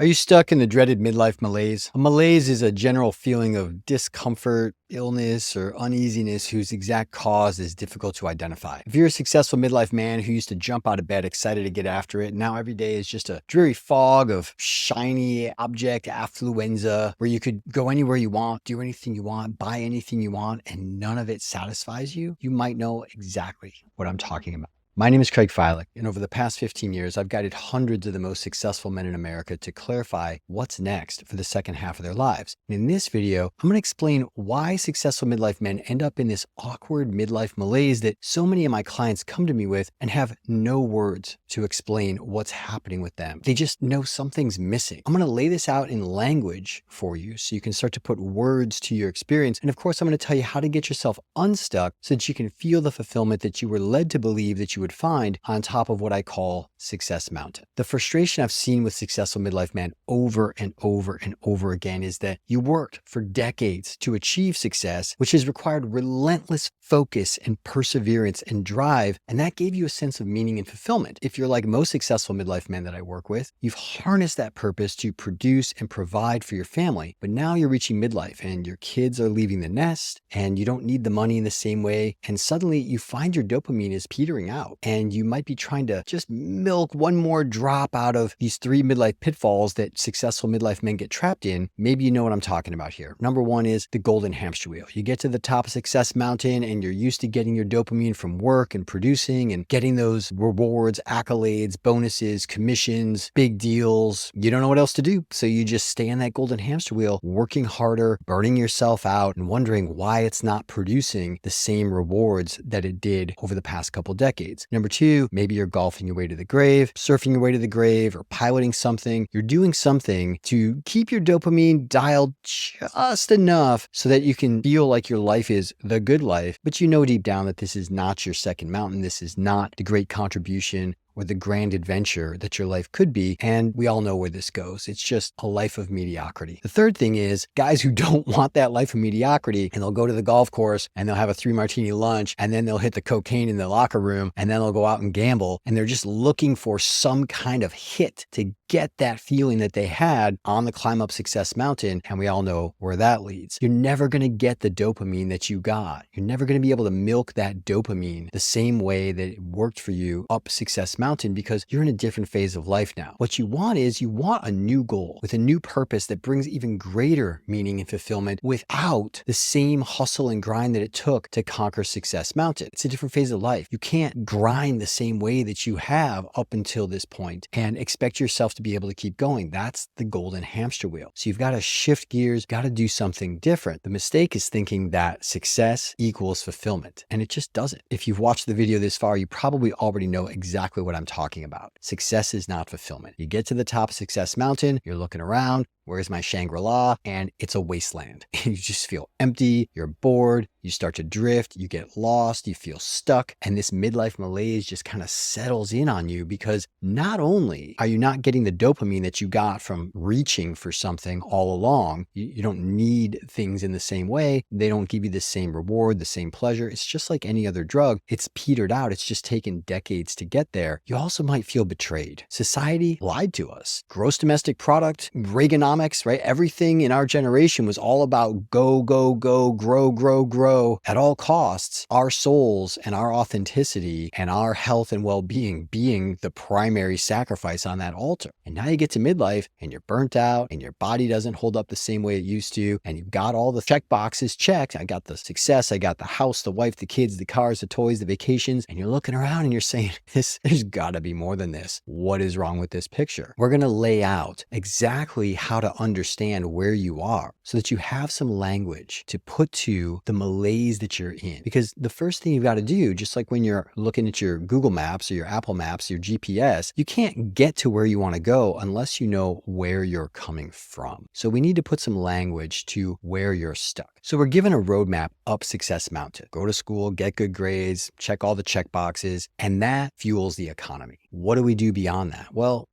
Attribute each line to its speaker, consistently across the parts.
Speaker 1: Are you stuck in the dreaded midlife malaise? A malaise is a general feeling of discomfort, illness, or uneasiness whose exact cause is difficult to identify. If you're a successful midlife man who used to jump out of bed excited to get after it, now every day is just a dreary fog of shiny object affluenza where you could go anywhere you want, do anything you want, buy anything you want, and none of it satisfies you, you might know exactly what I'm talking about. My name is Craig Fialik, and over the past 15 years, I've guided hundreds of the most successful men in America to clarify what's next for the second half of their lives. And in this video, I'm going to explain why successful midlife men end up in this awkward midlife malaise that so many of my clients come to me with and have no words to explain what's happening with them. They just know something's missing. I'm going to lay this out in language for you so you can start to put words to your experience. And of course, I'm going to tell you how to get yourself unstuck so that you can feel the fulfillment that you were led to believe that you would find on top of what I call Success Mountain. The frustration I've seen with successful midlife men over and over and over again is that you worked for decades to achieve success, which has required relentless focus and perseverance and drive, and that gave you a sense of meaning and fulfillment. If you're like most successful midlife men that I work with, you've harnessed that purpose to produce and provide for your family, but now you're reaching midlife and your kids are leaving the nest and you don't need the money in the same way, and suddenly you find your dopamine is petering out. And you might be trying to just milk one more drop out of these 3 midlife pitfalls that successful midlife men get trapped in. Maybe you know what I'm talking about here. Number one is the golden hamster wheel. You get to the top of Success Mountain and you're used to getting your dopamine from work and producing and getting those rewards, accolades, bonuses, commissions, big deals. You don't know what else to do. So you just stay in that golden hamster wheel, working harder, burning yourself out, and wondering why it's not producing the same rewards that it did over the past couple decades. Number two, maybe you're golfing your way to the grave, surfing your way to the grave, or piloting something. You're doing something to keep your dopamine dialed just enough so that you can feel like your life is the good life, but you know deep down that this is not your second mountain. This is not the great contribution or the grand adventure that your life could be. And we all know where this goes. It's just a life of mediocrity. The third thing is guys who don't want that life of mediocrity, and they'll go to the golf course and they'll have a 3-martini lunch, and then they'll hit the cocaine in the locker room, and then they'll go out and gamble. And they're just looking for some kind of hit to get that feeling that they had on the climb up Success Mountain. And we all know where that leads. You're never going to get the dopamine that you got. You're never going to be able to milk that dopamine the same way that it worked for you up Success Mountain, because you're in a different phase of life now. What you want is you want a new goal with a new purpose that brings even greater meaning and fulfillment without the same hustle and grind that it took to conquer Success Mountain. It's a different phase of life. You can't grind the same way that you have up until this point and expect yourself to be able to keep going. That's the golden hamster wheel. So you've got to shift gears, got to do something different. The mistake is thinking that success equals fulfillment, and it just doesn't. If you've watched the video this far, you probably already know exactly what I'm talking about. Success is not fulfillment. You get to the top of Success Mountain, you're looking around, where's my Shangri-La? And it's a wasteland. You just feel empty, you're bored, you start to drift, you get lost, you feel stuck, and this midlife malaise just kind of settles in on you because not only are you not getting the dopamine that you got from reaching for something all along, you don't need things in the same way, they don't give you the same reward, the same pleasure. It's just like any other drug. It's petered out. It's just taken decades to get there. You also might feel betrayed. Society lied to us. Gross domestic product, Reaganomics, right? Everything in our generation was all about go, go, go, grow, grow, grow at all costs. Our souls and our authenticity and our health and well-being being the primary sacrifice on that altar. And now you get to midlife and you're burnt out and your body doesn't hold up the same way it used to. And you've got all the check boxes checked. I got the success. I got the house, the wife, the kids, the cars, the toys, the vacations. And you're looking around and you're saying, there's got to be more than this. What is wrong with this picture? We're going to lay out exactly how to understand where you are so that you have some language to put to the malaise that you're in. Because the first thing you've got to do, just like when you're looking at your Google Maps or your Apple Maps, your GPS, you can't get to where you want to go unless you know where you're coming from. So we need to put some language to where you're stuck. So we're given a roadmap up Success Mountain. Go to school, get good grades, check all the check boxes, and that fuels the economy. What do we do beyond that? Well,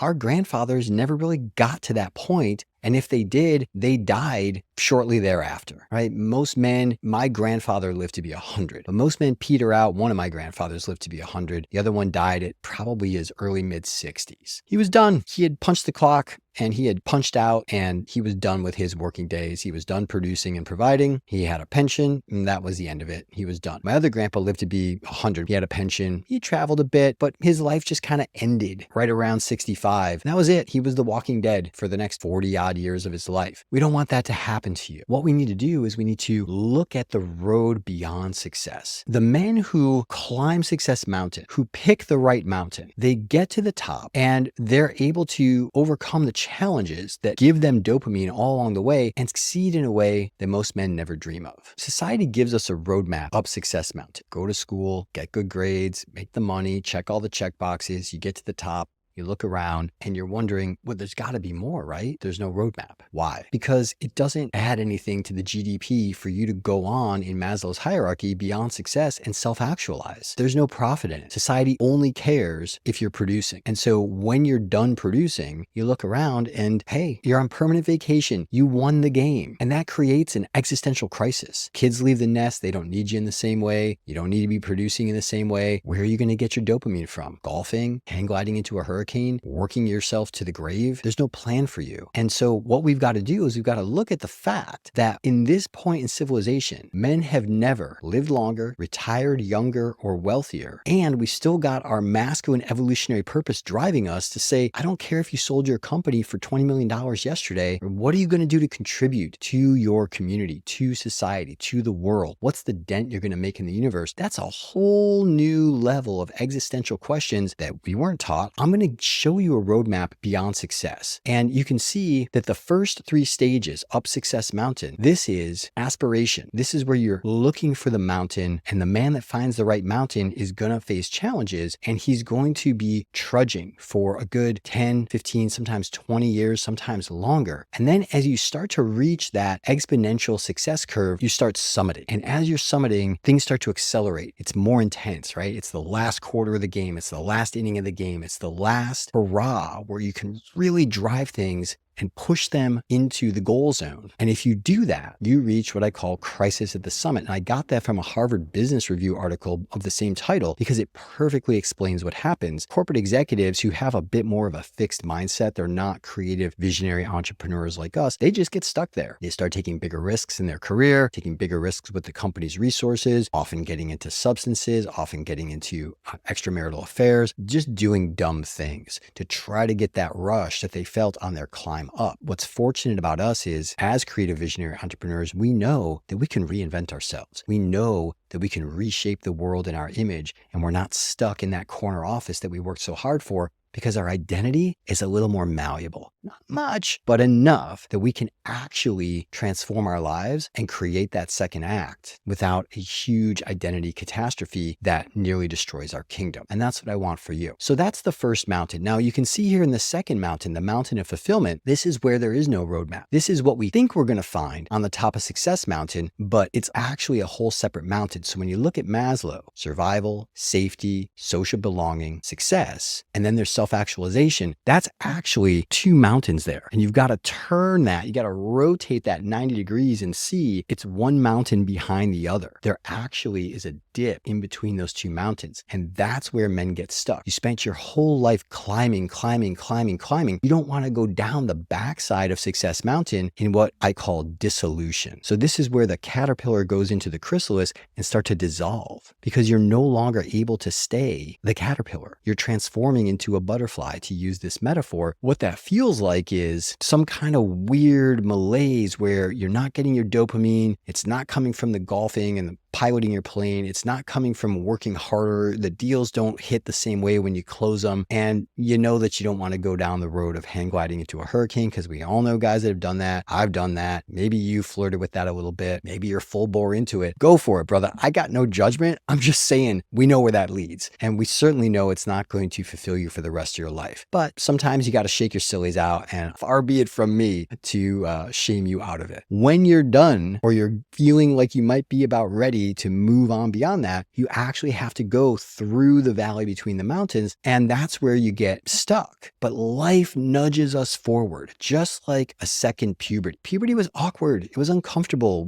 Speaker 1: our grandfathers never really got to that point. And if they did, they died shortly thereafter, right? Most men, my grandfather lived to be 100, but most men peter out. One of my grandfathers lived to be 100. The other one died at probably his early mid 60s. He was done. He had punched the clock. and he had punched out and he was done with his working days. He was done producing and providing. He had a pension, and that was the end of it. He was done. My other grandpa lived to be 100. He had a pension. He traveled a bit, but his life just kind of ended right around 65. And that was it. He was the walking dead for the next 40 odd years of his life. We don't want that to happen to you. What we need to do is we need to look at the road beyond success. The men who climb Success Mountain, who pick the right mountain, they get to the top and they're able to overcome the challenges that give them dopamine all along the way and succeed in a way that most men never dream of. Society gives us a roadmap up Success Mountain. Go to school, get good grades, make the money, check all the check boxes, you get to the top. You look around and you're wondering, well, there's got to be more, right? There's no roadmap. Why? Because it doesn't add anything to the GDP for you to go on in Maslow's hierarchy beyond success and self-actualize. There's no profit in it. Society only cares if you're producing. And so when you're done producing, you look around and hey, you're on permanent vacation. You won the game. And that creates an existential crisis. Kids leave the nest. They don't need you in the same way. You don't need to be producing in the same way. Where are you going to get your dopamine from? Golfing? Hang gliding into a hurricane? Working yourself to the grave? There's no plan for you. And so what we've got to do is we've got to look at the fact that in this point in civilization, men have never lived longer, retired younger, or wealthier. And we still got our masculine evolutionary purpose driving us to say, I don't care if you sold your company for $20 million yesterday. What are you going to do to contribute to your community, to society, to the world? What's the dent you're going to make in the universe? That's a whole new level of existential questions that we weren't taught. I'm going to show you a roadmap beyond success. And you can see that the first 3 stages up Success Mountain, this is aspiration. This is where you're looking for the mountain, and the man that finds the right mountain is going to face challenges, and he's going to be trudging for a good 10, 15, sometimes 20 years, sometimes longer. And then as you start to reach that exponential success curve, you start summiting. And as you're summiting, things start to accelerate. It's more intense, right? It's the last quarter of the game. It's the last inning of the game. It's the last hurrah where you can really drive things and push them into the goal zone. And if you do that, you reach what I call crisis at the summit. And I got that from a Harvard Business Review article of the same title because it perfectly explains what happens. Corporate executives who have a bit more of a fixed mindset, they're not creative, visionary entrepreneurs like us, they just get stuck there. They start taking bigger risks in their career, taking bigger risks with the company's resources, often getting into substances, often getting into extramarital affairs, just doing dumb things to try to get that rush that they felt on their climb up. What's fortunate about us is, as creative visionary entrepreneurs, we know that we can reinvent ourselves. We know that we can reshape the world in our image, and we're not stuck in that corner office that we worked so hard for, because our identity is a little more malleable. Not much, but enough that we can actually transform our lives and create that second act without a huge identity catastrophe that nearly destroys our kingdom. And that's what I want for you. So that's the first mountain. Now you can see here in the second mountain, the mountain of fulfillment, this is where there is no roadmap. This is what we think we're going to find on the top of Success Mountain, but it's actually a whole separate mountain. So when you look at Maslow, survival, safety, social belonging, success, and then there's self-actualization, that's actually 2 mountains there. And you've got to turn that, you got to rotate that 90 degrees and see it's one mountain behind the other. There actually is a dip in between those 2 mountains. And that's where men get stuck. You spent your whole life climbing. You don't want to go down the backside of Success Mountain in what I call dissolution. So this is where the caterpillar goes into the chrysalis and start to dissolve, because you're no longer able to stay the caterpillar. You're transforming into a butterfly, to use this metaphor. What that feels like is some kind of weird malaise where you're not getting your dopamine. It's not coming from the golfing and the piloting your plane. It's not coming from working harder. The deals don't hit the same way when you close them. And you know that you don't want to go down the road of hang gliding into a hurricane, because we all know guys that have done that. I've done that. Maybe you flirted with that a little bit. Maybe you're full bore into it. Go for it, brother. I got no judgment. I'm just saying we know where that leads. And we certainly know it's not going to fulfill you for the rest of your life. But sometimes you got to shake your sillies out, and far be it from me to shame you out of it. When you're done, or you're feeling like you might be about ready ability to move on beyond that, you actually have to go through the valley between the mountains, and that's where you get stuck. But life nudges us forward, just like a second puberty. Puberty was awkward. It was uncomfortable.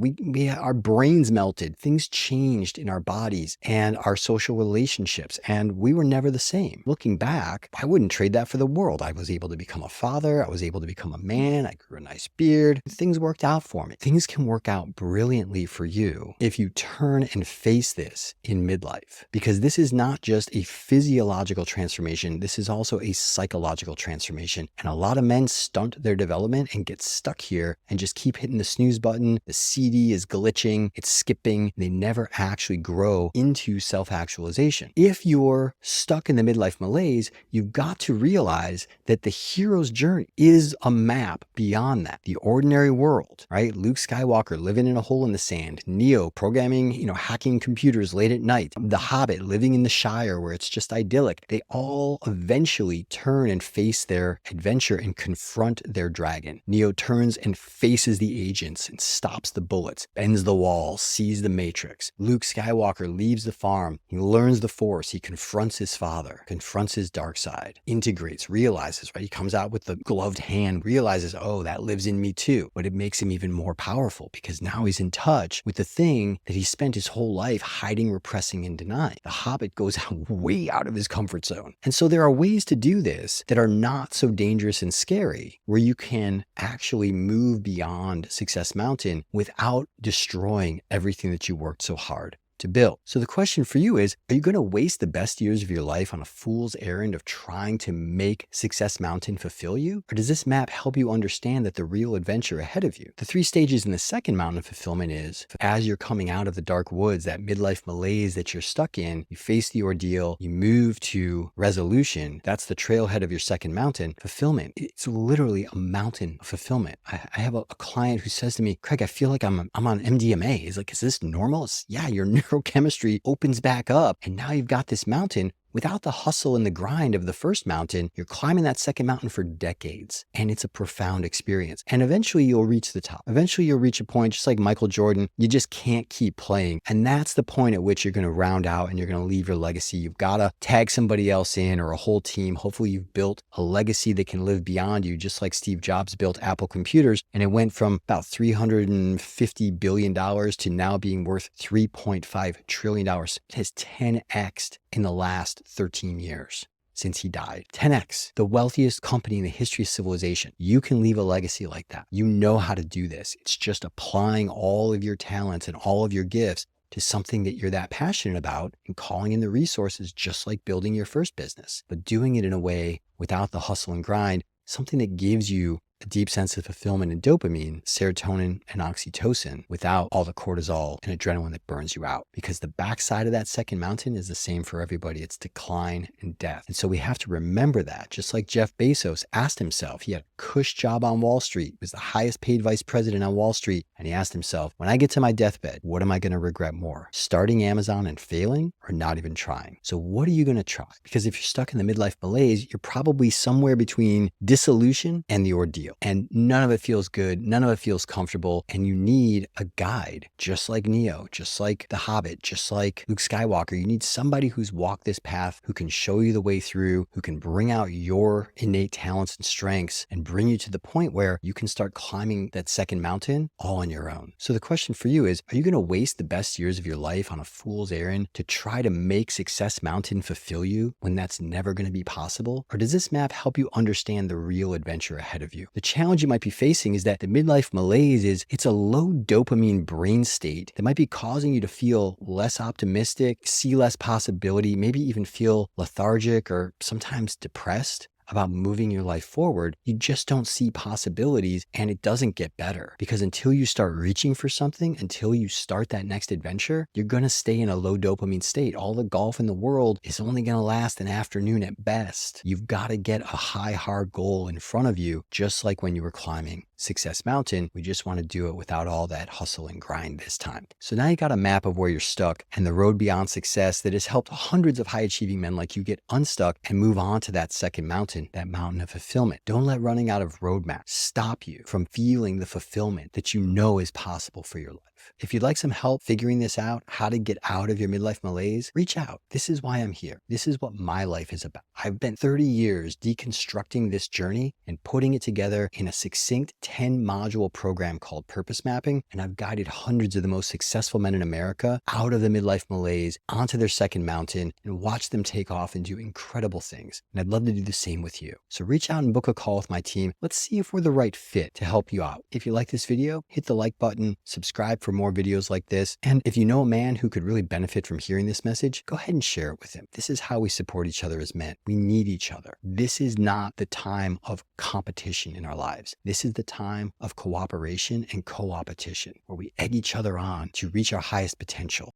Speaker 1: Our brains melted. Things changed in our bodies and our social relationships, and we were never the same. Looking back, I wouldn't trade that for the world. I was able to become a father. I was able to become a man. I grew a nice beard. Things worked out for me. Things can work out brilliantly for you if you turn and face this in midlife, because this is not just a physiological transformation. This is also a psychological transformation. And a lot of men stunt their development and get stuck here and just keep hitting the snooze button. The CD is glitching. It's skipping. They never actually grow into self-actualization. If you're stuck in the midlife malaise, you've got to realize that the hero's journey is a map beyond that. The ordinary world, right? Luke Skywalker living in a hole in the sand, Neo programming, hacking computers late at night, the Hobbit living in the Shire where it's just idyllic. They all eventually turn and face their adventure and confront their dragon. Neo turns and faces the agents and stops the bullets, bends the wall, sees the Matrix. Luke Skywalker leaves the farm. He learns the Force. He confronts his father, confronts his dark side, integrates, realizes, right? He comes out with the gloved hand, realizes, oh, that lives in me too. But it makes him even more powerful because now he's in touch with the thing that he spent his whole life hiding, repressing, and denying. The Hobbit goes way out of his comfort zone. And so there are ways to do this that are not so dangerous and scary, where you can actually move beyond Success Mountain without destroying everything that you worked so hard to build. So the question for you is, are you going to waste the best years of your life on a fool's errand of trying to make Success Mountain fulfill you? Or does this map help you understand that the real adventure ahead of you? The 3 stages in the second mountain of fulfillment is, as you're coming out of the dark woods, that midlife malaise that you're stuck in, you face the ordeal, you move to resolution. That's the trailhead of your second mountain. Fulfillment. It's literally a mountain of fulfillment. I have a client who says to me, Craig, I feel like I'm on MDMA. He's like, is this normal? Yeah, you're neurochemistry opens back up, and now you've got this mountain. Without the hustle and the grind of the first mountain, you're climbing that second mountain for decades, and it's a profound experience. And eventually you'll reach the top. Eventually you'll reach a point, just like Michael Jordan, you just can't keep playing. And that's the point at which you're going to round out and you're going to leave your legacy. You've got to tag somebody else in, or a whole team. Hopefully you've built a legacy that can live beyond you, just like Steve Jobs built Apple computers, and it went from about $350 billion to now being worth $3.5 trillion. It has 10x'd in the last 13 years since he died. 10x, the wealthiest company in the history of civilization. You can leave a legacy like that. You know how to do this. It's just applying all of your talents and all of your gifts to something that you're that passionate about and calling in the resources, just like building your first business, but doing it in a way without the hustle and grind, something that gives you a deep sense of fulfillment and dopamine, serotonin and oxytocin, without all the cortisol and adrenaline that burns you out. Because the backside of that second mountain is the same for everybody. It's decline and death. And so we have to remember that. Just like Jeff Bezos asked himself, he had a cush job on Wall Street, he was the highest paid vice president on Wall Street. And he asked himself, when I get to my deathbed, what am I going to regret more? Starting Amazon and failing, or not even trying? So what are you going to try? Because if you're stuck in the midlife malaise, you're probably somewhere between dissolution and the ordeal. And none of it feels good. None of it feels comfortable. And you need a guide, just like Neo, just like the Hobbit, just like Luke Skywalker. You need somebody who's walked this path, who can show you the way through, who can bring out your innate talents and strengths and bring you to the point where you can start climbing that second mountain all on your own. So the question for you is, are you going to waste the best years of your life on a fool's errand to try to make Success Mountain fulfill you when that's never going to be possible? Or does this map help you understand the real adventure ahead of you? The challenge you might be facing is that the midlife malaise it's a low dopamine brain state that might be causing you to feel less optimistic, see less possibility, maybe even feel lethargic or sometimes depressed about moving your life forward. You just don't see possibilities, and it doesn't get better, because until you start reaching for something, until you start that next adventure, you're going to stay in a low dopamine state. All the golf in the world is only going to last an afternoon at best. You've got to get a high, hard goal in front of you, just like when you were climbing Success Mountain. We just want to do it without all that hustle and grind this time. So now you got a map of where you're stuck and the road beyond success that has helped hundreds of high achieving men like you get unstuck and move on to that second mountain, that mountain of fulfillment. Don't let running out of roadmaps stop you from feeling the fulfillment that you know is possible for your life. life. If you'd like some help figuring this out, how to get out of your midlife malaise, reach out. This is why I'm here. This is what my life is about. I've been 30 years deconstructing this journey and putting it together in a succinct 10-module program called Purpose Mapping, and I've guided hundreds of the most successful men in America out of the midlife malaise, onto their second mountain, and watch them take off and do incredible things. And I'd love to do the same with you. So reach out and book a call with my team. Let's see if we're the right fit to help you out. If you like this video, hit the like button, subscribe for more videos like this. And if you know a man who could really benefit from hearing this message, go ahead and share it with him. This is how we support each other as men. We need each other. This is not the time of competition in our lives. This is the time of cooperation and co-opetition, where we egg each other on to reach our highest potential.